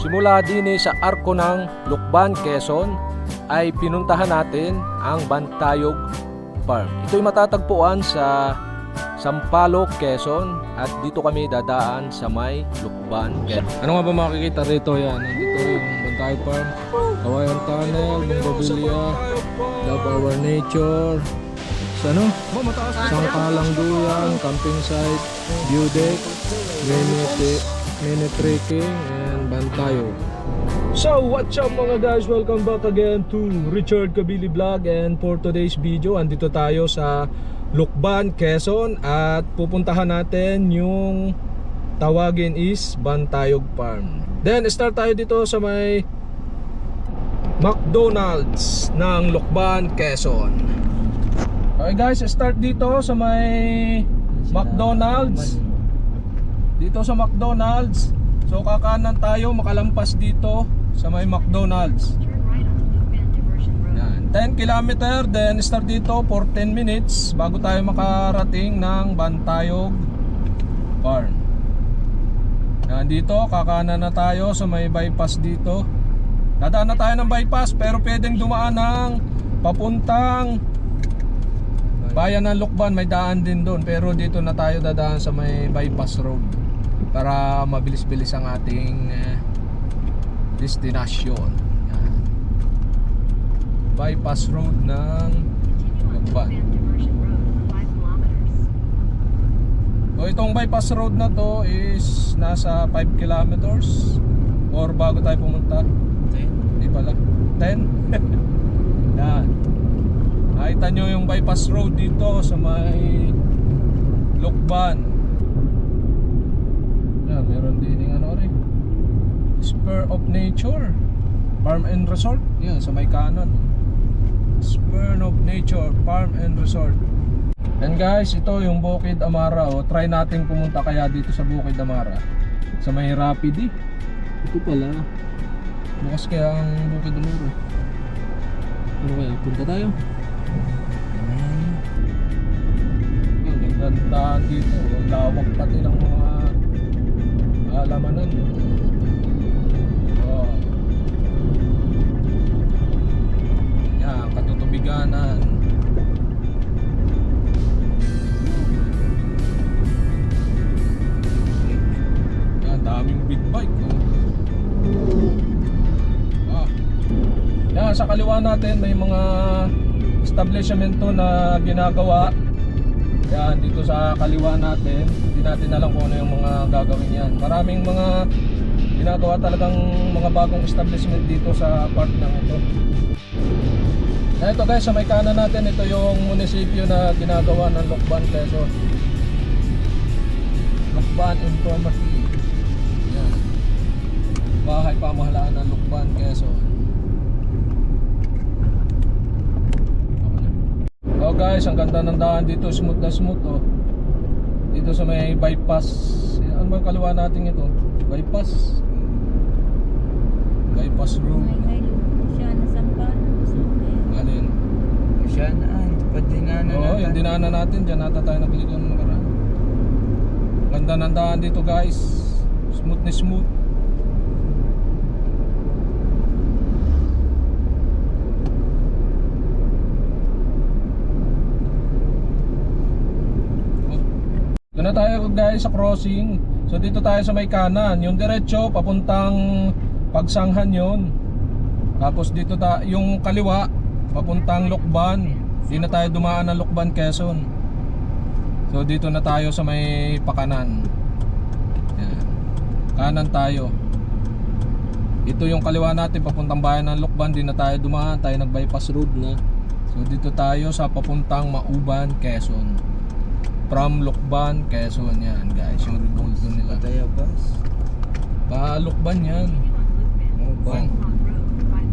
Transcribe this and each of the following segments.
Simula din sa arko ng Lukban, Quezon ay pinuntahan natin ang Bantayog Farm. Ito'y matatagpuan sa Sampaloc, Quezon at dito kami dadaan sa may Lukban, Quezon. Ano nga ba makikita rito? Yan, dito yung Bantayog Farm, Kawayan Tunnel, Bungabilia, Love Our Nature, ano? Sangkalang Duyan, camping site, view deck, mini trekking, and Bantayog. So what's up mga guys, welcome back again to Richard Kabili Vlog. And for today's video, andito tayo sa Lukban, Quezon at pupuntahan natin yung tawagin is Bantayog Farm. Then start tayo dito sa may McDonald's ng Lukban, Quezon. Okay guys, start dito sa may McDonald's. Dito sa McDonald's. So kakanan tayo, makalampas dito sa may McDonald's. Yan, 10 km, then start dito for 10 minutes bago tayo makarating ng Bantayog Farm. Yan, dito kakanan na tayo sa may bypass dito. Dadaan na tayo ng bypass pero pwedeng dumaan ng papuntang Bayan ng Lukban, may daan din doon. Pero dito na tayo dadaan sa may bypass road para mabilis-bilis ang ating destination. Yan. Bypass road ng Lukban. So itong bypass road na to is nasa 5 kilometers. Or bago tayo pumunta 10? Hindi pala 10? Yan. Nakita nyo yung bypass road dito sa may Lukban. Yan, meron din yung ano rin, Spur of Nature Farm and Resort. Yan, sa may kanan, Spur of Nature Farm and Resort. And guys, ito yung Bukid Amara. Try natin pumunta kaya dito sa Bukid Amara sa may Rapidi. Ito pala bukas kaya ang Bukid Amara. Ano kaya, punta tayo? Gandaan dito, lawak pati ng mga alamanan. Oh. Yan, katutubiganan. Yan, daming big bike. Ah. Yan, sa kaliwa natin may mga establishmento na ginagawa. Yan, dito sa kaliwa natin, hindi natin alam kung ano yung mga gagawin yan. Maraming mga ginagawa talagang mga bagong establishment dito sa part ng ito. Ito guys, sa may kanan natin, ito yung munisipyo na ginagawa ng Lukban, Quezon. Lukban Informasi. Yan. Bahay pamahalaan ng Lukban, Quezon. Oh guys, ang ganda ng daan dito, smooth na smooth oh. Dito sa may bypass. Ano ba kaliwa natin ito? Bypass. Bypass road. Luciana Sampalos. Alin? Luciana, pwede dinaanan natin. Oo, yung dinaanan natin, dyan nata tayo nagligo ng nakaraan. Ganda ng daan dito guys. Smooth na smooth. Doon na tayo guys sa crossing. So dito tayo sa may kanan. Yung diretso papuntang Pagsanghan yon. Tapos dito yung kaliwa papuntang Lukban. Di na tayo dumaan ng Lukban, Quezon. So dito na tayo sa may pakanan. Yan. Kanan tayo. Ito yung kaliwa natin papuntang bayan ng Lukban. Di na tayo dumaan, tayo nag bypass road na. So dito tayo sa papuntang Mauban, Quezon. From Lukban, Quezon. Yan guys, yung revolto nila. Patayabas. Lukban yan. Lukban.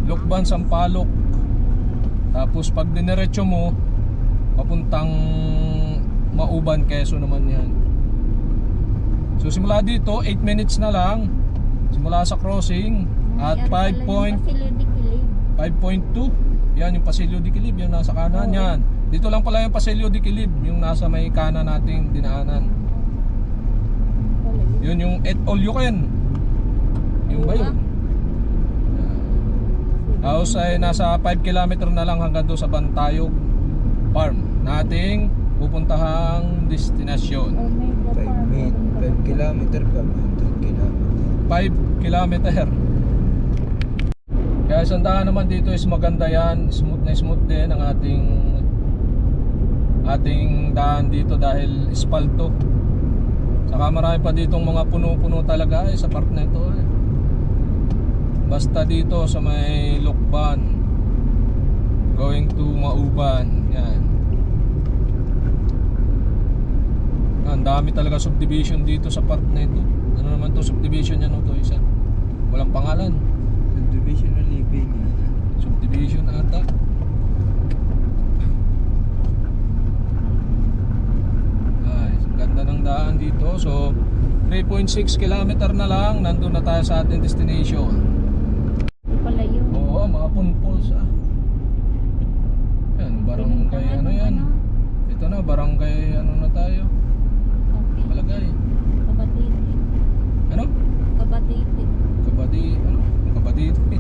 Lukban, Sampaloc. Tapos pag diniretso mo papuntang Mauban, Quezon naman yan. So simula dito 8 minutes na lang. Simula sa crossing at 5.2. Yan yung Pasilio de Quilib, yung nasa kanan. Yan. Dito lang pala yung Pasilio de Quilib, yung nasa may kanan nating dinaanan. Yun yung Et All You Can. Yung ba yun? House ay nasa 5 kilometer na lang hanggang doon sa Bantayog Farm nating pupuntahang destinasyon. Oh, may 5 kilometer pa, 100 kilometer. 5 kilometer. Kaya ang daan naman dito is maganda yan. Smooth na smooth din ang ating daan dito dahil espalto. Saka marami pa ditong mga puno-puno talaga sa part na ito Basta dito sa may Lukban going to Mauban. Yan. Ang dami talaga subdivision dito sa part na ito. Ano naman to subdivision yan to isa? Walang pangalan. Subdivision na living. Subdivision ata. Ay, ganda ng daan dito. So 3.6 kilometer na lang, nandun na tayo sa ating destination. Palayo. Oo, mga punpols Yan, barangay ano yan. Ito na, barangay ano na tayo. Okay. Palagay. Kabatiti. Ano? Kabatiti. Ano? Kabaditi.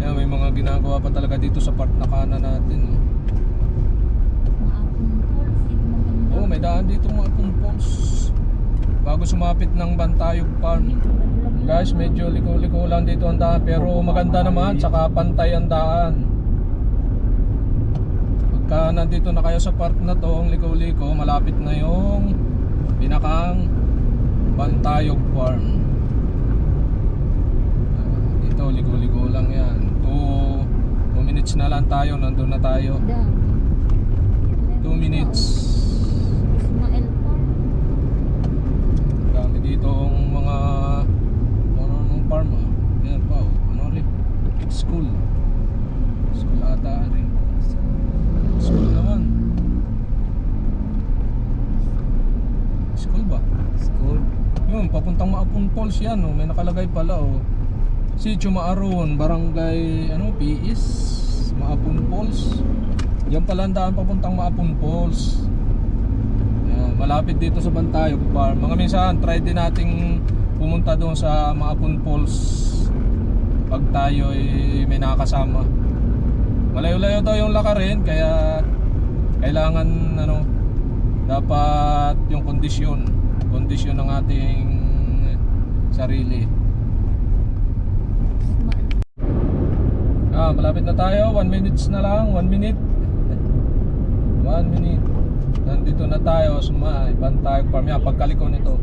Yan, may mga ginagawa pa talaga dito sa part na kanan natin. Maapong falls. Maganda. Oo, may daan dito mga punpols. Bago sumapit ng Bantayog Farm. Guys, medyo liko-liko lang dito ang daan, pero maganda naman, saka pantay ang daan. Pagka nandito na kayo sa part na to, ang liko-liko, malapit na yung pinakang Bantayog Farm. Dito, liko-liko lang yan. 2 minutes na lang tayo, nandun na tayo. Dami. 2 minutes. Ismael Farm. Dami dito ang mga farm Yan pa ano rin? School ata rin. School naman. School ba? School. Yun, papuntang Maapon Falls yan May nakalagay pala Sitio Maaron, Barangay PIS Maapon Falls. Yan pala ang daan papuntang Maapon Falls. Yan, malapit dito sa Bantayog Farm. Mga minsan try din nating pumunta doon sa Maapon Falls pag tayo may nakakasama. Malayo-layo daw yung lakarin, kaya kailangan dapat yung kondisyon ng ating sarili. Malapit na tayo, 1 minutes na lang, 1 minute. 1 minute. Nandito na tayo sa may Bantayog Farm. Yan, pagkaliko nito.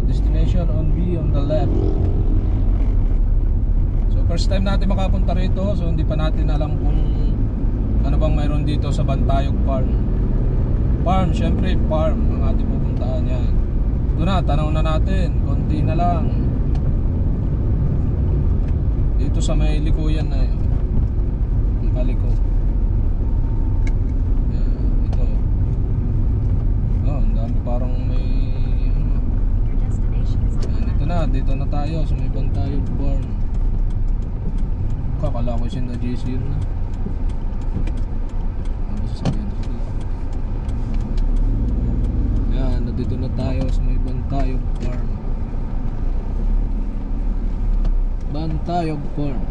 Destination on B on the left. So first time natin makapunta rito, so hindi pa natin alam kung ano bang mayroon dito sa Bantayog Farm. Syempre farm ang ating pupuntahan yan. Ito na, tanaw na natin, konti na lang. Dito sa may likuyan na yun. Ang kaliko. Yan, ito. Ang dami parang may dito na tayo sa may Bantayog Farm. Kakala ko yung GC na. Yan, nandito na tayo sa may Bantayog Farm. Bantayog Farm.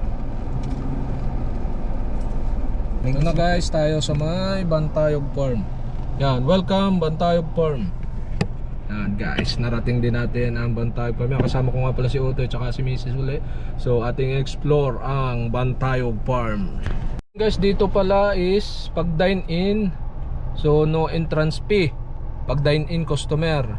Ito na guys, tayo sa may Bantayog Farm. Yan, welcome Bantayog Farm. Yan guys, narating din natin ang Bantayog Farm. Kasama ko nga pala si Utoy at si Mrs. uli. So ating explore ang Bantayog Farm. Guys, dito pala is pag dine in, so no entrance fee. Pag dine in customer,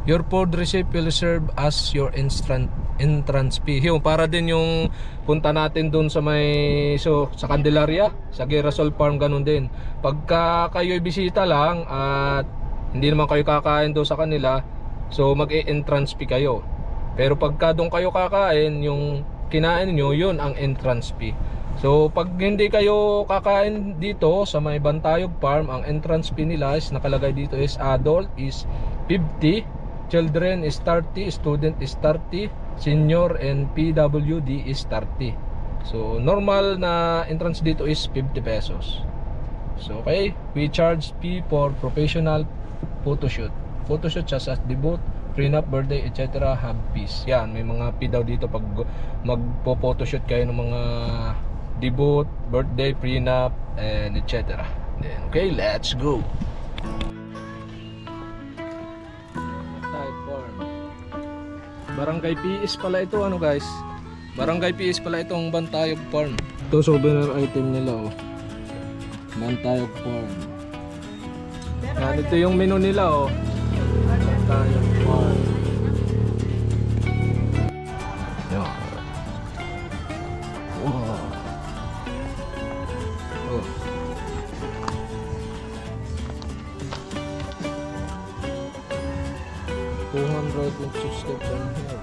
your food receipt will serve as your entrance fee. Yung para din yung punta natin dun sa may sa Candelaria, sa Girasol Farm, ganun din. Pagka kayo'y bisita lang at hindi naman kayo kakain doon sa kanila, so mag-e-entrance fee kayo. Pero pagka doon kayo kakain, yung kinain niyo, yun ang entrance fee. So pag hindi kayo kakain dito sa may Bantayog Farm, ang entrance fee nila is nakalagay dito is adult is 50, children is 30, student is 30, senior and PWD is 30. So normal na entrance dito is 50 pesos. So okay, we charge fee for professional photoshoot. Photoshoot such as debut, prenup, birthday, etc. have fees. Yan, may mga fee daw dito pag magpo-photoshoot kayo ng mga debut, birthday, prenup, and etc. Then, okay, let's go. Type form. Barangay PS pala ito, ano guys? Barangay PS pala itong Bantayog Farm. Ito souvenir item nila, oh. Bantayog Farm. Yan, ito yung menu nila, oh. Bantayog Farm. Yan. Wow. Oh. $260 from here.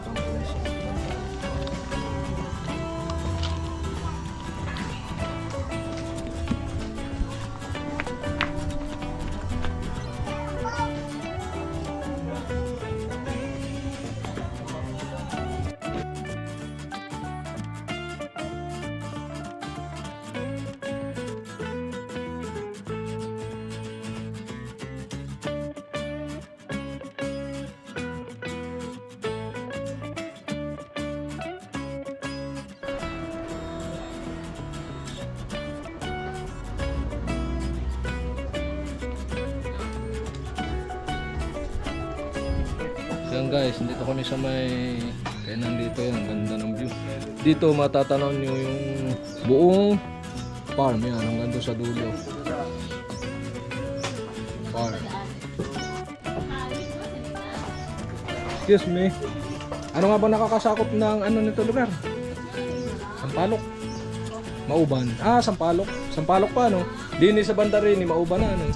Yan guys, dito kami sa may kainan dito, yan, ganda ng view. Dito matatanaw nyo yung buong farm, yan, hanggang doon sa dulo. Farm. Excuse me. Ano nga ba nakakasakop ng ano nito lugar? Sampalok. Mauban. Ah, Sampalok. Sampalok pa, no? Dini sa banda rin, Mauban na, ano?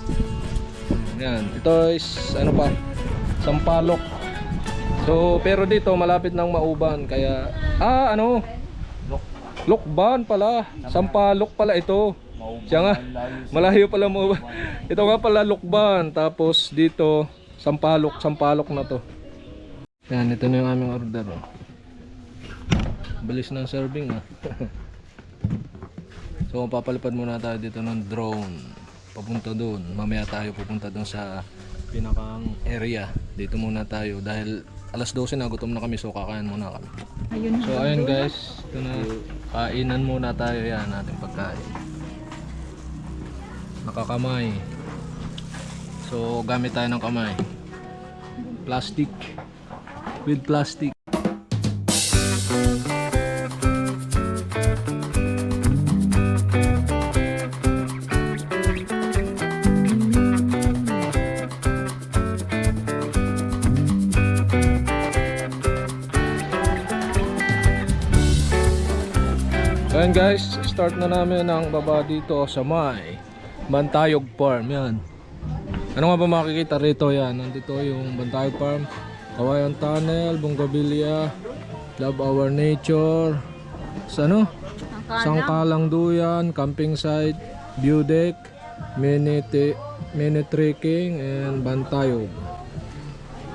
Yan, ito is ano pa? Sampalok. So, pero dito malapit ng Mauban kaya ano? Lokban pala. Sampalok pala ito. Siya nga. Malayo pala Mauban. Ito nga pala Lokban, tapos dito Sampalok, Sampalok na to. Yan, ito na yung aming order, oh. Bilis ng serving, ah. So, papalipad muna tayo dito ng drone. Papunta doon. Mamaya tayo pupunta doon sa pinakang area. Dito muna tayo dahil alas 12 na, gutom na kami, so kakain muna kami. So ayun guys, ito na, kainan muna tayo, yan ating pagkain. Nakakamay. So gamit tayo ng kamay. Plastic. With plastic. Ayan guys, start na namin ang baba dito sa may Bantayog Farm. Yan. Ano nga ba makikita rito? Yan, nandito yung Bantayog Farm, Kawayan Tunnel, Bongabilia, Love Our Nature, sa ano? Sangkalang Duyan, Camping Site, View Deck, Mini Trekking, and Bantayog.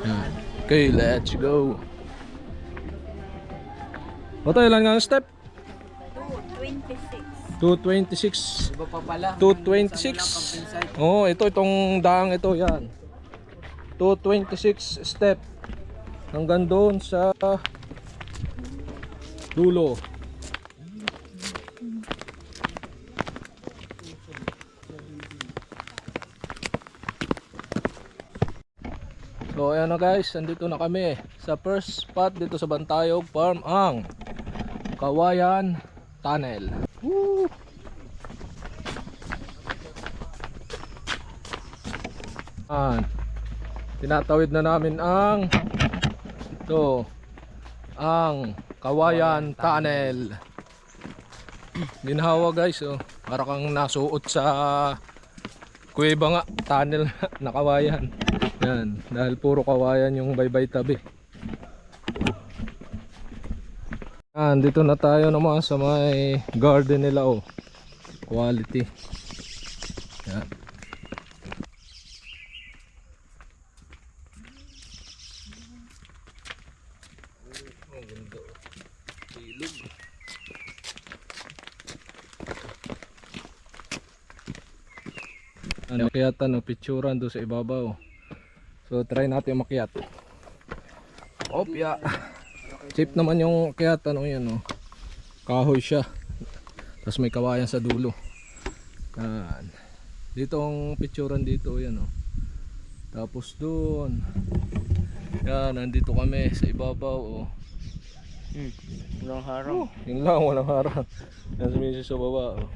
Yan. Okay, let's go. O tayo lang ang step. 226. Iba pa pala. 226. Oh, itong daang ito, yan. 226 step. Hanggang doon sa dulo. So ayan na guys, andito na kami sa first spot dito sa Bantayog Farm, ang Kawayan Tunnel. Woo! Tinatawid na namin ang Kawayan Tunnel. Ginhawa guys, oh. Para kang nasuot sa kuweba nga, tunnel na kawayan. Yan, dahil puro kawayan yung baybay tabi. Dito na tayo naman sa may garden nila, oh. Quality. Yan. Oh, ganda. Silog. Ano, makyatan o picturean doon sa ibabaw. So try natin makyat. Opya. Safe naman yung kaya tanong yan, oh. Kahoy siya. Tapos may kawayan sa dulo. Yan. Dito ang picturean dito, yan, oh. Tapos doon. Yan, nandito kami sa ibabaw, oh. Walang harang. Yun lang, walang harang. Nasa misis sa baba, oh.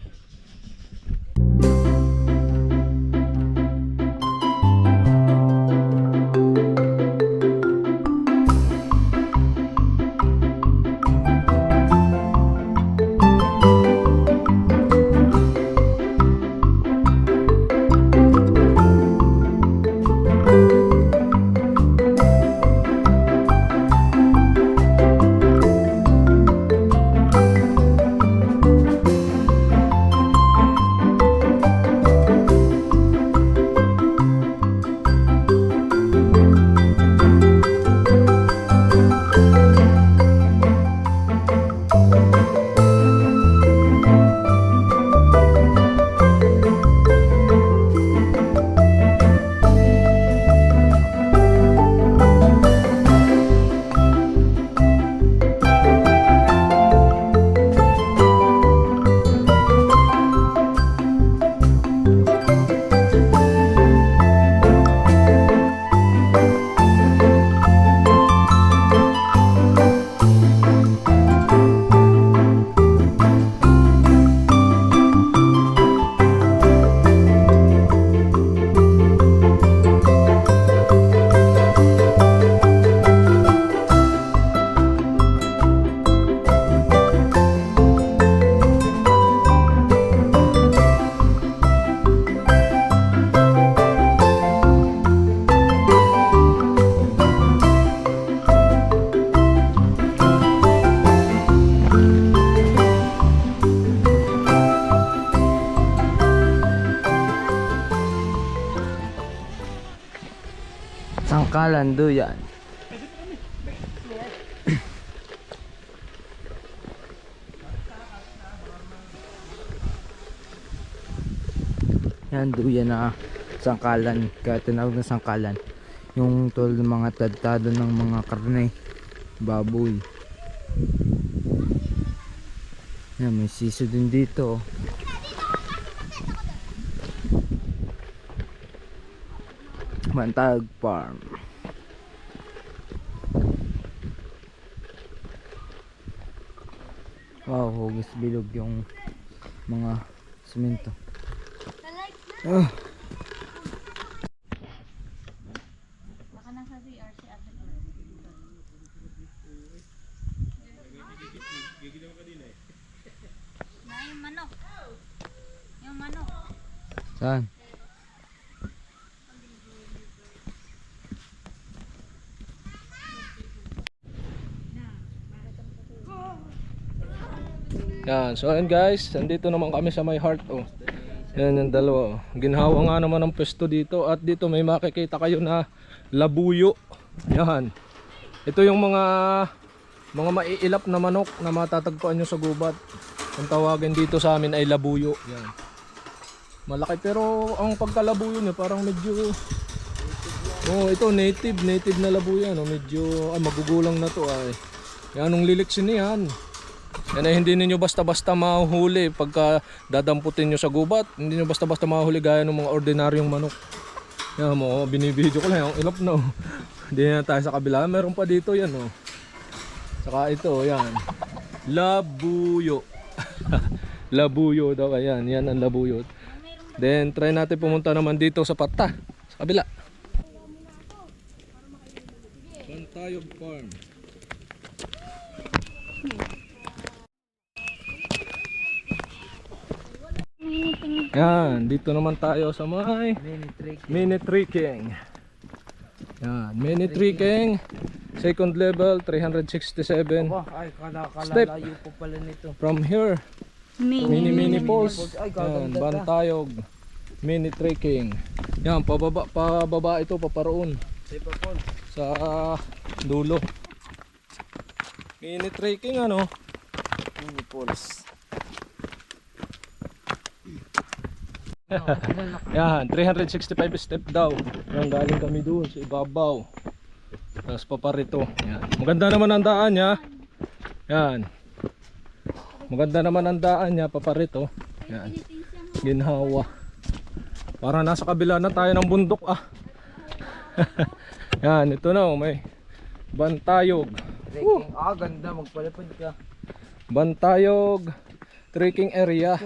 Sangkalan Duyan. Yan, duyan na sangkalan. Kaya tinawag na sangkalan. Yung tulad ng mga tadtado ng mga karne. Baboy. Yan, may siso din dito. Bantag Farm. Wow, hugis bilog yung mga semento. Baka nasa CR si Ate na yung manok. Yung manok. Saan? Yan, so ayun guys, nandito naman kami sa may heart, oh. Yan yung dalawa, oh. Ginhawa nga naman ang pwesto dito. At dito may makikita kayo na labuyo. Yan. Ito yung mga maiilap na manok na matatagpuan nyo sa gubat. Ang tawagin dito sa amin ay labuyo. Yan. Malaki, pero ang pagkalabuyo niya parang medyo, oh, ito native na labuyo, no? Medyo magugulang na to ay. Yan ang liliksin niyan. Yan ay hindi ninyo basta-basta mahuli pagka dadamputin nyo sa gubat. Hindi nyo basta-basta mahuli gaya ng mga ordinaryong manok. Yan mo, binibidyo ko lang yung ilap na, oh. Hindi na tayo sa kabila. Meron pa dito yan, oh. Saka ito, yan. Labuyo. Labuyo daw, ayan. Yan ang labuyo. Then try natin pumunta naman dito sa Pata, sa kabila. Bantayog Farm. Yan, dito naman tayo sa may mini trekking. Yan, mini trekking. Second level, 367 Ay, step layo po pala nito. from here. Mini falls. Ay, Yan, gaganda. Bantayog mini trekking. Yan, pababa ito, paparoon sa dulo. Mini trekking, ano? Mini falls. Yan, 365 step daw. Yan, galing kami doon sa ibabaw. Tapos paparito. Yan. Maganda naman ang daan niya. Yan. Maganda naman ang daan niya, paparito. Yan. Ginhawa. Para nasa kabila na tayo ng bundok ah. Yan, ito na oh, may Bantayog. Trekking. Ganda, magpalapad ka. Bantayog trekking area.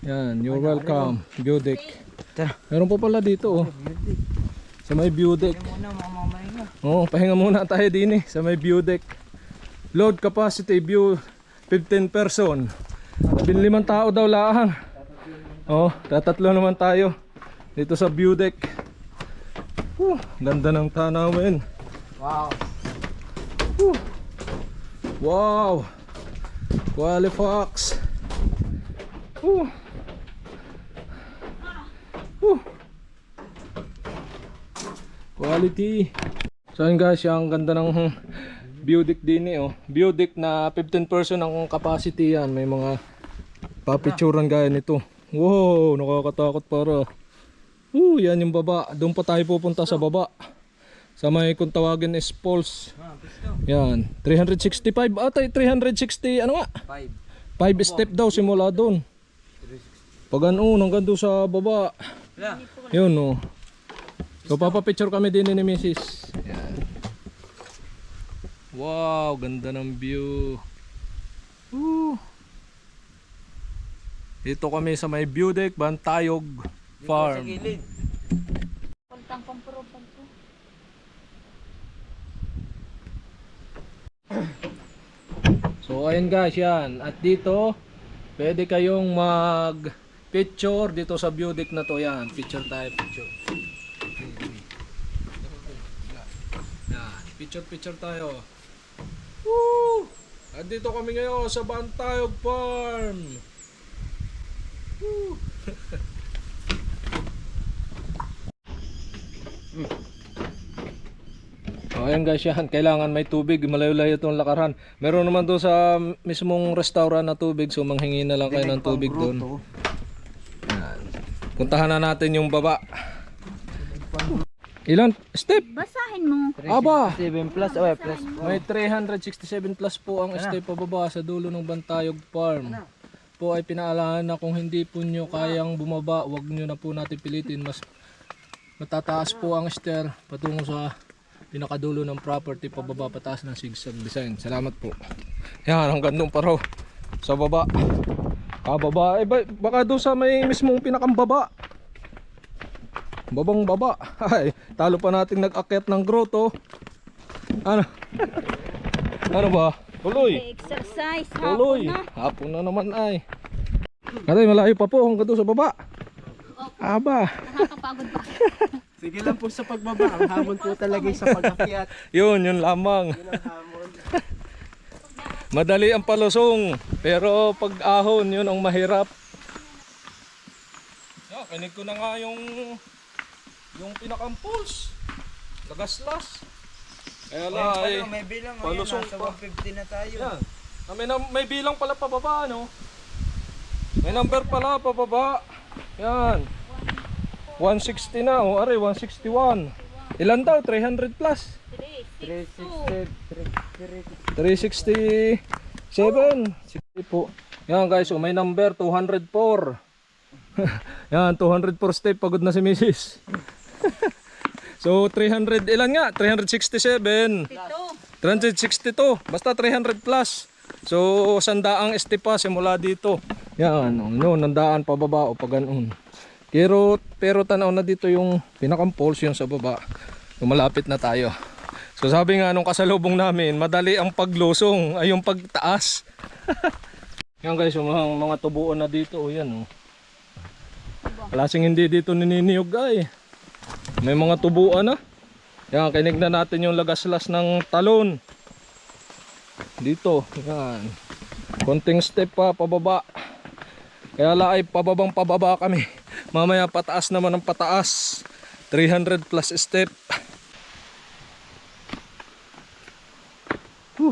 Yan, you're welcome. View deck. Tara. Meron pa pala dito oh. Sa may view deck. Muna, mamamay nga. Oo, pahinga muna tayo din eh, sa may view deck. Load capacity view 15 person. 15 tao daw lang. Oh, tatatlo naman tayo dito sa view deck. Ganda ng tanawin. Wow. Wow. Qualifox. Quality. So yun guys, yung ganda ng view deck din eh oh. View deck na 15 person ang capacity yan. May mga papicturan gaya nito. Wow, nakakatakot para. Yan yung baba. Doon pa tayo pupunta sa baba. Sa may kung tawagin is falls. Yan, 365 atay 360 ano nga? 5 step daw simula doon. Pag ano, hanggang doon sa baba. Yun oh. So papapicture kami din ni Mrs. Yan. Wow, ganda ng view. Dito kami sa may view deck, Bantayog Farm. Puntang pampuro-pampo. So ayun guys, yan. At dito, pwede kayong mag picture dito sa view deck na to. Yan, picture tayo, picture. Yan, picture tayo. Woo! At dito kami ngayon sa Bantayog Farm. Woo! Oh, ayan guys, yan. Kailangan may tubig. Malayo-layo itong lakaran. Meron naman doon sa mismong restaurant na tubig. So manghingi na lang kayo ng tubig doon. Yan. Puntahan na natin yung baba. Ilan step? Basahin mo. Aba! 7 plus, plus. May 367 plus po ang step pababa sa dulo ng Bantayog Farm. Po ay pinaalala na kung hindi po nyo kayang bumaba, wag nyo na po natin pilitin. Mas matataas po ang stair patungo sa pinakadulo ng property pababa pataas ng zigzag design. Salamat po. Yan, hanggang doon pa raw sa baba. Kababa, baka doon sa may mismong pinakambaba. Babang baba. Ay, talo pa nating nag-akyat ng grotto. Ano? Ano ba? Tuloy. Exercise. Tuloy. Hapon na naman ay. Katay, malayo pa po hanggang doon sa baba. Aba. Nakakapagod pa. Sige lang po sa pagbaba. Ang hamon po talaga sa pag-akyat. Yun lamang. Yun ang hamon. Madali ang palusong, pero pag ahon yun ang mahirap. Kinig ko na nga yung pinaka-pulse. Lagaslas. Kaya lang ay May bilang, palusong nasa pa. 150 na tayo. Yan. May bilang pala pababa, no? May number pala pababa. Yan. 160 na, oh, are 161. Ilan daw? 300 plus. 367. 60 po. Yan guys, oh, may number 204. Yan, 204 step, pagod na si Mrs. So 300, ilan nga? 367. 362, basta 300 plus. So sandaang step pa simula dito. Yan, no, nandaan pababa o pag ganoon. Pero tanaw na dito yung pinaka-pulse yung sa baba. So, malapit na tayo. So sabi nga nung kasalubong namin, madali ang paglusong ay yung pagtaas. Yan guys, yung mga tubuan na dito, oh, yan oh. Klaseng hindi dito nininiyog ay. May mga tubuan na. Yan, kinig na natin yung lagaslas ng talon. Dito, yan. Konting step pa, pababa. Kaya la ay pababang pababa kami. Mamaya pataas naman ang pataas. 300 plus step.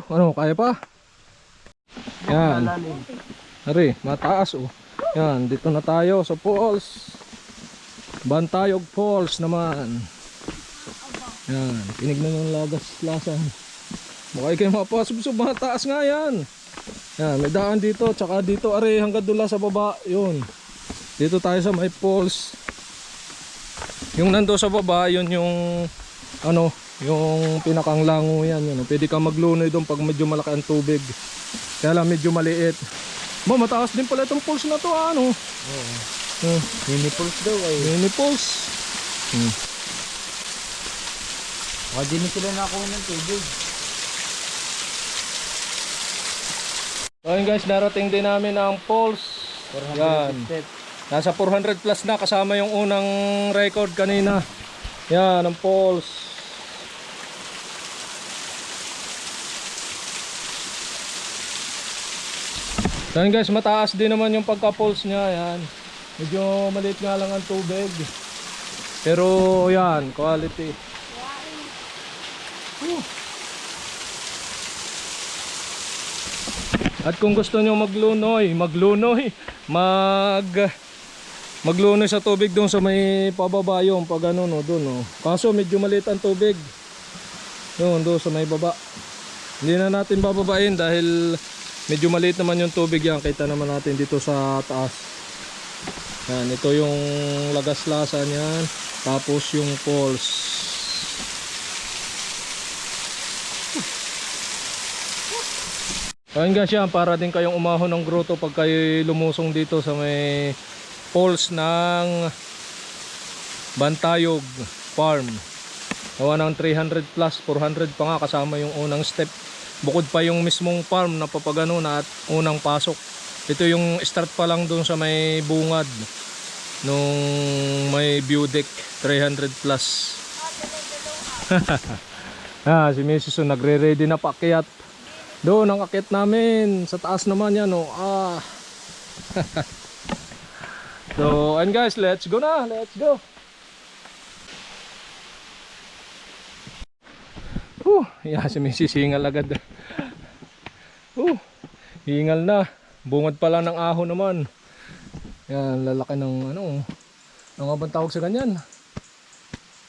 Ano, kaya pa? Yan. Ari, mataas oh. Yan, dito na tayo sa falls. Bantayog Falls naman. Yan, tinignan yung lagas-lasan. Mukha kayo mapasubsob, mga taas nga yan. Yan, may daan dito, tsaka dito are hanggang dula sa baba, yun. Dito tayo sa may falls. Yung nando sa baba, yun yung ano, yung pinakang lango yan, yun. Pwede kang maglunoy doon pag medyo malaki ang tubig. Kaya lang medyo maliit. Mataas din pala itong falls na to, ano? Oo. Mini pulse daw ay. Mini falls. Baka di na sila nakuha ng tubig. So yun guys, narating din namin ang falls. 400 Yan. step. Nasa 400 plus na kasama yung unang record kanina. Yan ang falls. So yun guys, mataas din naman yung pagka-falls niya. Yan. Medyo maliit nga lang ang tubig. Pero yan, quality. At kung gusto nyo maglunoy sa tubig doon sa may pababa yung pag ano no, doon no. Kaso medyo maliit ang tubig. Yun doon sa may baba. Hindi na natin bababain dahil medyo maliit naman yung tubig yan. Kita naman natin dito sa taas. Yan, ito yung lagas-lasan yan. Tapos yung falls. Ayun guys, yan, para din kayong umahon ng grotto pag kayo lumusong dito sa may falls ng Bantayog Farm. Gawa ng 300 plus, 400 pa nga kasama yung unang step. Bukod pa yung mismong farm na papagano na at unang pasok. Ito yung start pa lang doon sa may bungad nung may view deck 300 plus. Si Mrs. nagre-ready na paakyat. Doon ang akyat namin. Sa taas naman yan oh. So and guys, let's go na. Let's go. Yeah, si Mrs. hingal agad. Hingal na. Bungad pa lang ng ahon naman. Yan, lalaki ng ano. Ano nga bang tawag sa ganyan?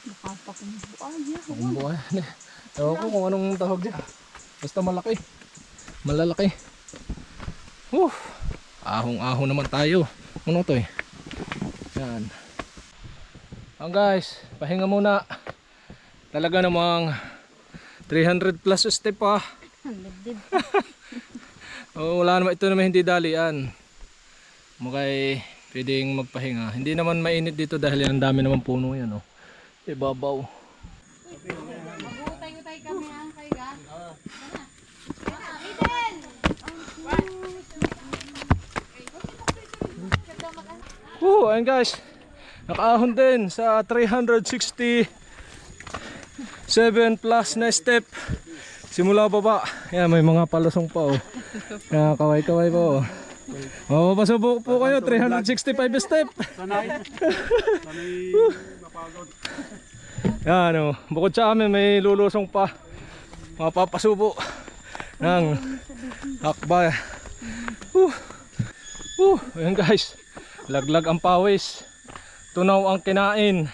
Nakapakumbuhay. Ewan ko kung anong tawag dyan. Basta malaki. Malalaki. Ahong-ahong naman tayo. Ano to eh? Yan. Guys, pahinga muna. Talaga namang 300 plus step pa. Wala naman, ito naman hindi dalian. Mukha'y pwedeng magpahinga. Hindi naman mainit dito dahil ang dami naman puno yan oh. Ibabaw. Mag-utay-utay kami ang kaiga. Ayun guys, nakaahon din sa 367 plus na step simula baba. Yan, may mga palusong pa oh. Kaway-kaway pa oh. Mapapasubok po kayo 365 step. Sanay mapagod. Yan oh, bukod sa amin may lulusong pa. Mapapasubo ng hakbay. Ayun guys, laglag ang pawis, tunaw ang kinain.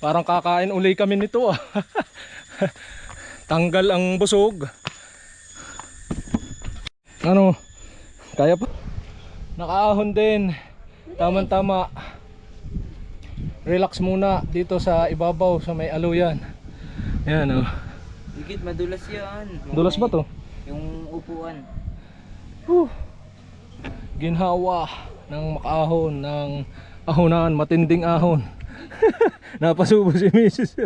Parang kakain uli kami nito ah. Tanggal ang busog. Ano, kaya pa? Nakaahon din. Tama-tama. Relax muna dito sa ibabaw sa may aluyan. Ayan oh. Higit madulas yan. Dulas ba to? Yung upuan. Ginhawa ng makaahon ng ahonan, matinding ahon. Napasubo si Mrs.